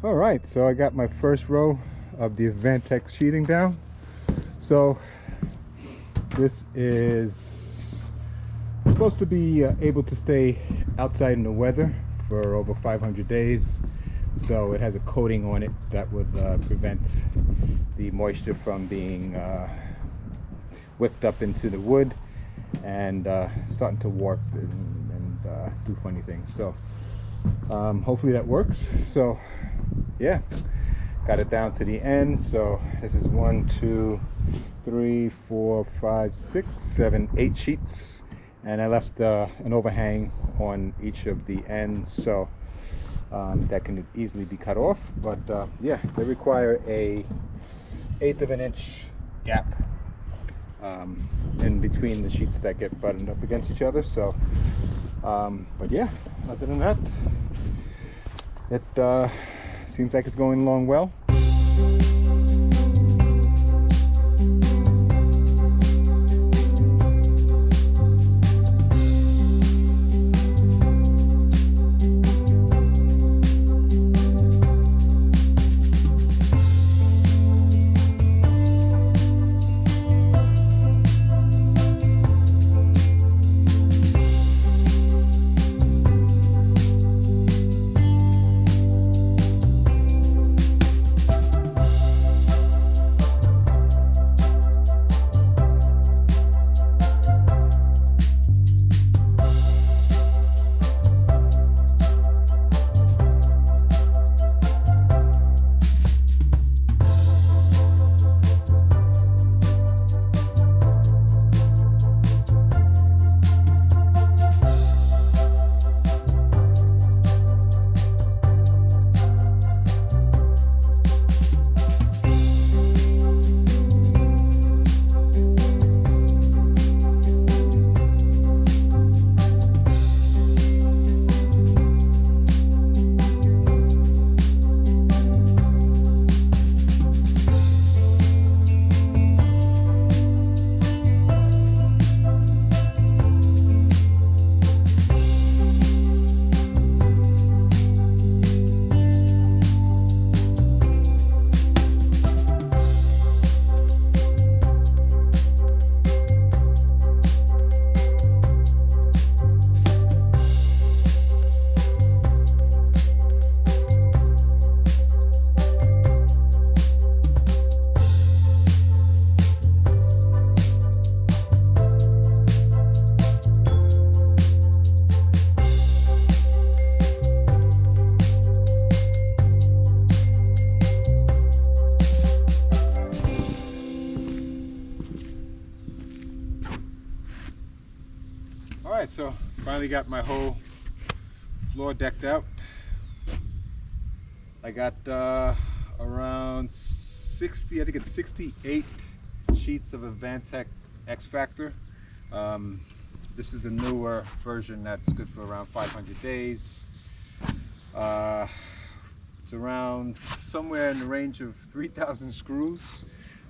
All right, so I got my first row of the AdvanTech sheeting down. So this is supposed to be able to stay outside in the weather for over 500 days. So it has a coating on it that would prevent the moisture from being whipped up into the wood and starting to warp and do funny things. So hopefully that works. So yeah, got it down to the end. So this is 1, 2, 3, 4, 5, 6, 7, 8 sheets, and I left an overhang on each of the ends, so that can easily be cut off. But yeah, they require a 1/8 of an inch gap in between the sheets that get buttoned up against each other. So but yeah, other than that, it seems like it's going along well. Alright, so finally got my whole floor decked out. I got around 60, I think it's 68 sheets of AdvanTech X Factor. This is the newer version that's good for around 500 days. It's around somewhere in the range of 3,000 screws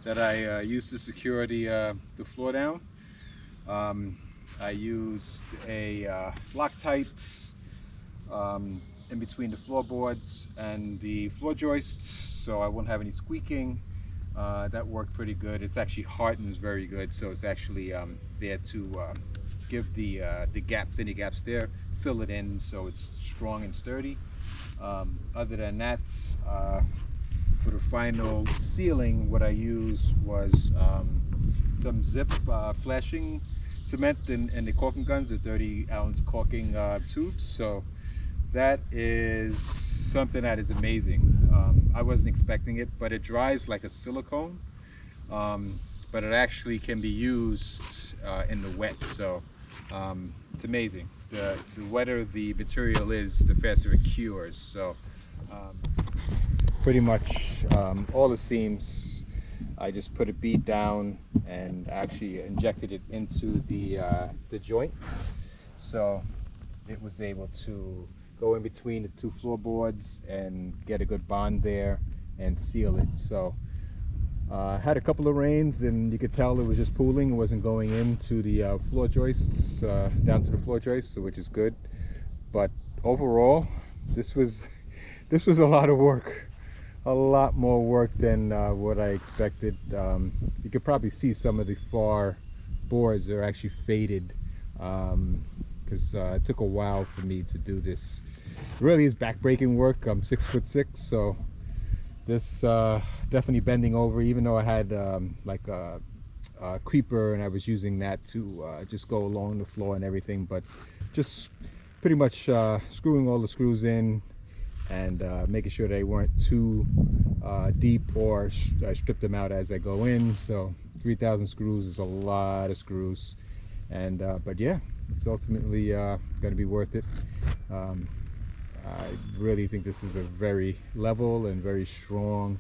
that I use to secure the floor down. I used a Loctite in between the floorboards and the floor joists, so I won't have any squeaking. That worked pretty good. It's actually hardens very good, so it's actually there to give the gaps, any gaps there, fill it in so it's strong and sturdy. Other than that, for the final sealing, what I used was some zip flashing cement and the caulking guns, the 30-ounce caulking tubes. So that is something that is amazing. I wasn't expecting it, but it dries like a silicone, but it actually can be used in the wet. So it's amazing. The wetter the material is, the faster it cures. So pretty much all the seams, I just put a bead down and actually injected it into the joint, so it was able to go in between the two floorboards and get a good bond there and seal it. So had a couple of rains and you could tell it was just pooling. It wasn't going into the floor joists, down to the floor joists, which is good. But overall, this was This was a lot of work, a lot more work than what I expected. You could probably see some of the far boards are actually faded, because it took a while for me to do this. It really is back-breaking work. I'm 6'6", so this definitely bending over, even though I had like a creeper and I was using that to just go along the floor and everything, but just pretty much screwing all the screws in and making sure they weren't too deep, or I stripped them out as I go in. So 3,000 screws is a lot of screws, and but yeah, it's ultimately going to be worth it. I really think this is a very level and very strong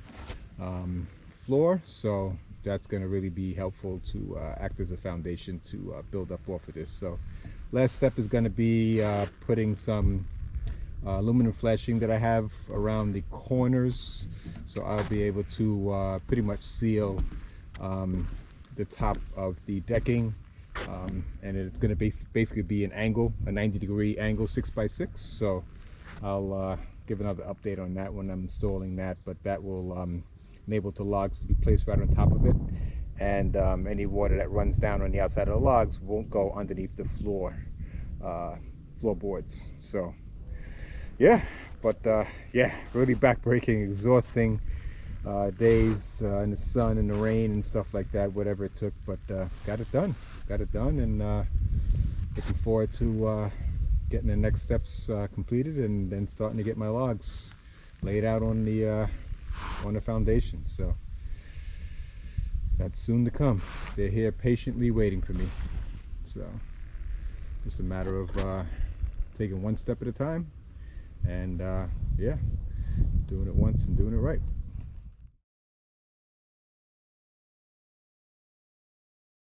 floor, so that's going to really be helpful to act as a foundation to build up off of this. So last step is going to be putting some aluminum flashing that I have around the corners, so I'll be able to pretty much seal the top of the decking, and it's going to basically be an angle, a 90-degree angle, 6x6. So I'll give another update on that when I'm installing that, but that will enable the logs to be placed right on top of it, and any water that runs down on the outside of the logs won't go underneath the floorboards. So yeah, but yeah, really back-breaking, exhausting days in the sun and the rain and stuff like that, whatever it took, but got it done, and looking forward to getting the next steps completed, and then starting to get my logs laid out on the foundation. So that's soon to come. They're here patiently waiting for me, so just a matter of taking one step at a time, and yeah, doing it once and doing it right.